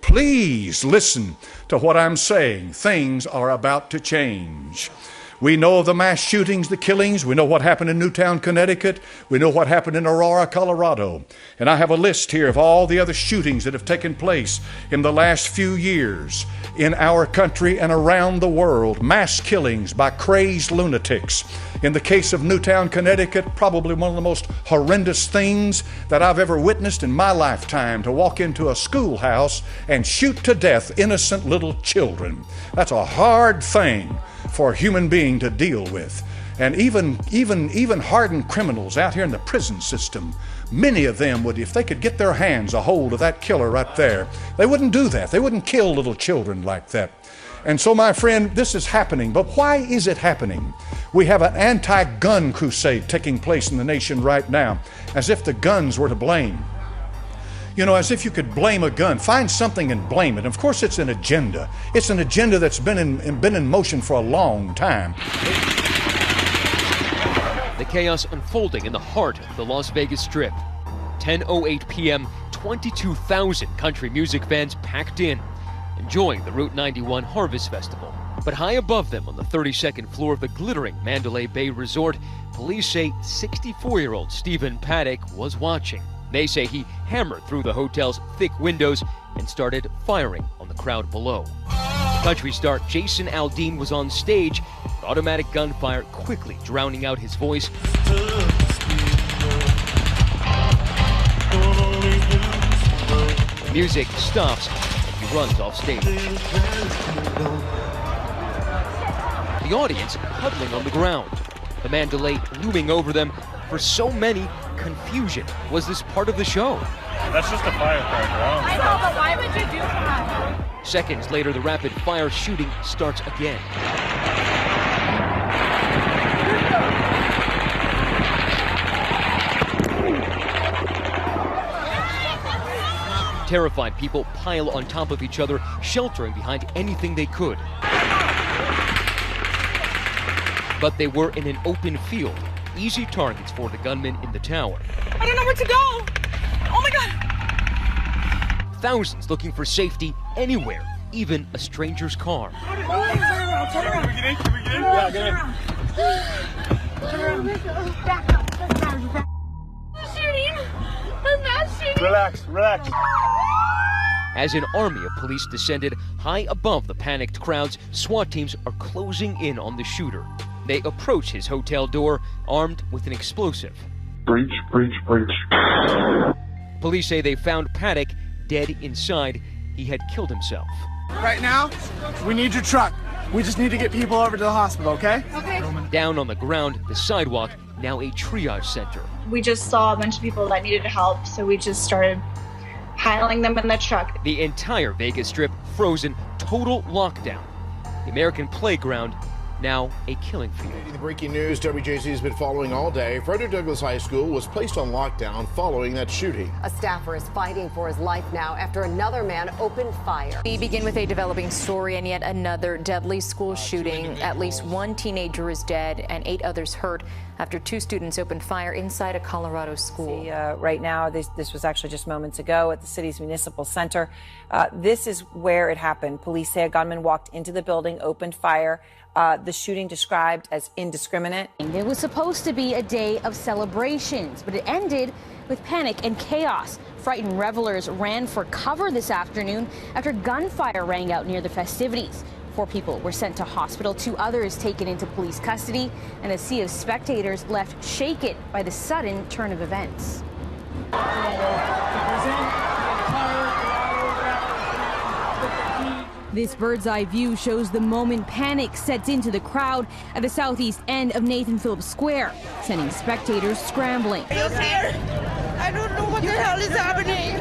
Please listen to what I'm saying. Things are about to change. We know of the mass shootings, the killings. We know what happened in Newtown, Connecticut. We know what happened in Aurora, Colorado. And I have a list here of all the other shootings that have taken place in the last few years in our country and around the world. Mass killings by crazed lunatics. In the case of Newtown, Connecticut, probably one of the most horrendous things that I've ever witnessed in my lifetime, to walk into a schoolhouse and shoot to death innocent little children. That's a hard thing for a human being to deal with. And even hardened criminals out here in the prison system, many of them would, if they could get their hands a hold of that killer right there, they wouldn't do that. They wouldn't kill little children like that. And so, my friend, this is happening. But why is it happening? We have an anti-gun crusade taking place in the nation right now, as if the guns were to blame. You know, as if you could blame a gun. Find something and blame it. Of course, it's an agenda. It's an agenda that's been in motion for a long time. The chaos unfolding in the heart of the Las Vegas Strip. 10:08 p.m., 22,000 country music fans packed in, enjoying the Route 91 Harvest Festival. But high above them on the 32nd floor of the glittering Mandalay Bay Resort, police say 64-year-old Stephen Paddock was watching. They say he hammered through the hotel's thick windows and started firing on the crowd below. Country star Jason Aldean was on stage, with automatic gunfire quickly drowning out his voice. The music stops and he runs off stage. The audience huddling on the ground, the Mandalay looming over them. For so many, confusion. Was this part of the show? That's just a firecracker. I know, but why would you do that? Seconds later, the rapid fire shooting starts again. Terrified people pile on top of each other, sheltering behind anything they could. But they were in an open field, easy targets for the gunmen in the tower. I don't know where to go. Oh my God. Thousands looking for safety anywhere, even a stranger's car. Can we get in? Can we get in? Yeah, get in. Back up. Shooting. A mass shooting. Relax, relax. As an army of police descended high above the panicked crowds, SWAT teams are closing in on the shooter. They approach his hotel door, armed with an explosive. Breach, breach, breach. Police say they found Paddock dead inside. He had killed himself. Right now, we need your truck. We just need to get people over to the hospital, okay? Okay. Down on the ground, the sidewalk, now a triage center. We just saw a bunch of people that needed help, so we just started piling them in the truck. The entire Vegas Strip frozen, total lockdown. The American playground, now a killing field. The breaking news WJZ has been following all day. Frederick Douglass High School was placed on lockdown following that shooting. A staffer is fighting for his life now after another man opened fire. We begin with a developing story and yet another deadly school shooting. At least one teenager is dead and 8 others hurt after 2 students opened fire inside a Colorado school. Right now, this was actually just moments ago at the city's municipal center. This is where it happened. Police say a gunman walked into the building, opened fire. The shooting described as indiscriminate. It was supposed to be a day of celebrations, but it ended with panic and chaos. Frightened revelers ran for cover this afternoon after gunfire rang out near the festivities. 4 people were sent to hospital, 2 others taken into police custody, and a sea of spectators left shaken by the sudden turn of events. This bird's eye view shows the moment panic sets into the crowd at the southeast end of Nathan Phillips Square, sending spectators scrambling. Are you scared? I don't know what the hell is happening.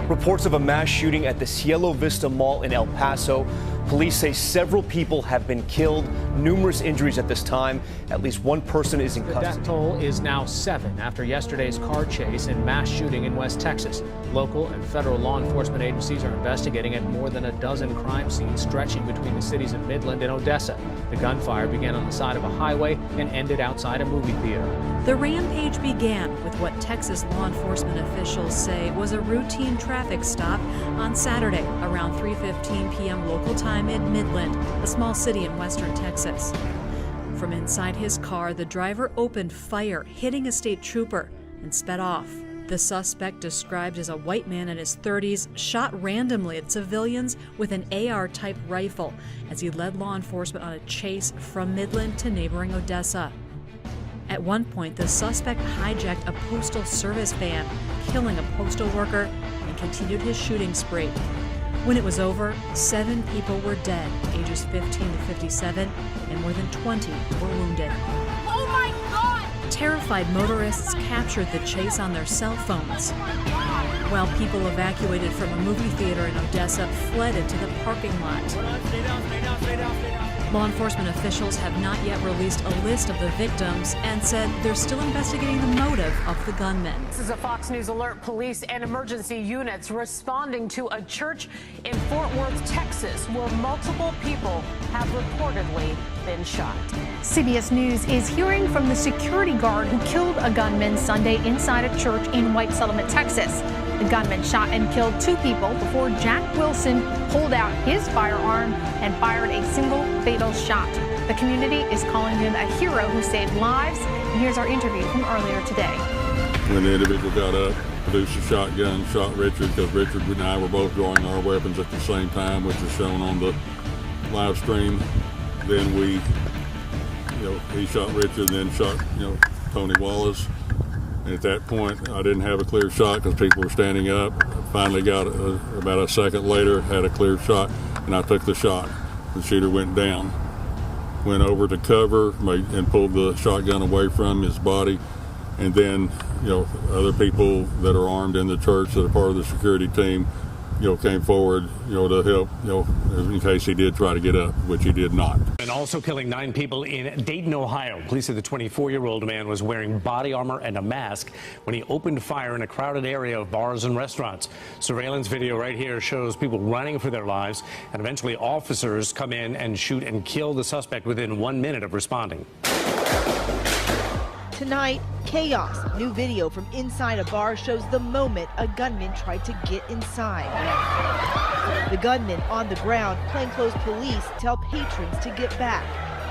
Reports of a mass shooting at the Cielo Vista Mall in El Paso. Police say several people have been killed. numerous injuries at this time. At least one person is in custody. The death toll is now 7 after yesterday's car chase and mass shooting in West Texas. Local and federal law enforcement agencies are investigating at more than a dozen crime scenes stretching between the cities of Midland and Odessa. The gunfire began on the side of a highway and ended outside a movie theater. The rampage began with what Texas law enforcement officials say was a routine traffic stop on Saturday around 3:15 p.m. local time in Midland, a small city in western Texas. From inside his car, the driver opened fire, hitting a state trooper, and sped off. The suspect, described as a white man in his 30s, shot randomly at civilians with an AR-type rifle as he led law enforcement on a chase from Midland to neighboring Odessa. At one point, the suspect hijacked a postal service van, killing a postal worker, and continued his shooting spree. When it was over, 7 people were dead, ages 15 to 57, and more than 20 were wounded. Oh my God! Terrified motorists captured the chase on their cell phones, while people evacuated from a movie theater in Odessa fled into the parking lot. Law enforcement officials have not yet released a list of the victims and said they're still investigating the motive of the gunman. This is a Fox News alert. Police and emergency units responding to a church in Fort Worth, Texas, where multiple people have reportedly been shot. CBS News is hearing from the security guard who killed a gunman Sunday inside a church in White Settlement, Texas. The gunman shot and killed 2 people before Jack Wilson pulled out his firearm and fired a single fatal shot. The community is calling him a hero who saved lives. And here's our interview from earlier today. When the individual got up, produced a shotgun, shot Richard, because Richard and I were both drawing our weapons at the same time, which is shown on the live stream. Then he shot Richard, and then shot, Tony Wallace. And at that point, I didn't have a clear shot because people were standing up. Finally got, about a second later, had a clear shot, and I took the shot. The shooter went down, went over to cover, and pulled the shotgun away from his body. And then, other people that are armed in the church that are part of the security team, came forward, to help, in case he did try to get up, which he did not. And also killing 9 people in Dayton, Ohio. Police say the 24-year-old man was wearing body armor and a mask when he opened fire in a crowded area of bars and restaurants. Surveillance video right here shows people running for their lives, and eventually officers come in and shoot and kill the suspect within 1 minute of responding. Tonight, chaos. New video from inside a bar shows the moment a gunman tried to get inside. The gunman on the ground, plainclothes police tell patrons to get back.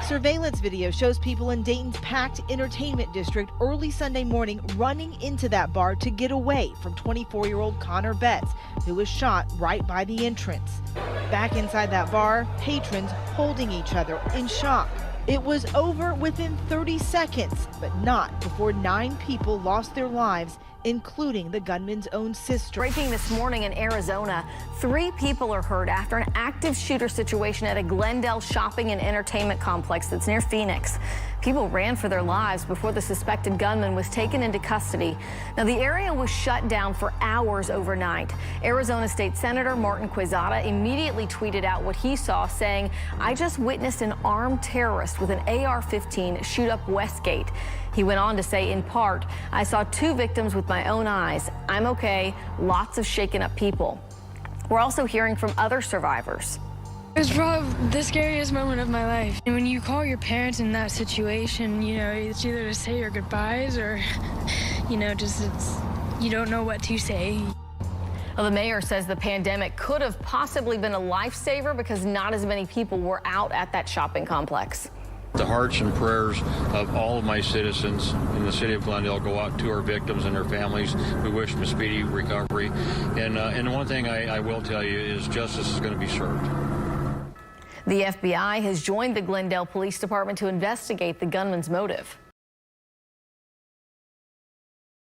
Surveillance video shows people in Dayton's packed entertainment district early Sunday morning running into that bar to get away from 24-year-old Connor Betts, who was shot right by the entrance. Back inside that bar, patrons holding each other in shock. It was over within 30 seconds, but not before 9 people lost their lives, including the gunman's own sister. Breaking this morning in Arizona, 3 people are hurt after an active shooter situation at a Glendale shopping and entertainment complex that's near Phoenix. People ran for their lives before the suspected gunman was taken into custody. Now, the area was shut down for hours overnight. Arizona State Senator Martin Quezada immediately tweeted out what he saw, saying, "I just witnessed an armed terrorist with an AR-15 shoot up Westgate." He went on to say, in part, "I saw 2 victims with my own eyes. I'm okay. Lots of shaken up people." We're also hearing from other survivors. It was probably the scariest moment of my life. And when you call your parents in that situation, it's either to say your goodbyes or, you don't know what to say. Well, the mayor says the pandemic could have possibly been a lifesaver because not as many people were out at that shopping complex. The hearts and prayers of all of my citizens in the city of Glendale go out to our victims and their families. We wish them a speedy recovery. And one thing I will tell you is justice is going to be served. The FBI has joined the Glendale Police Department to investigate the gunman's motive.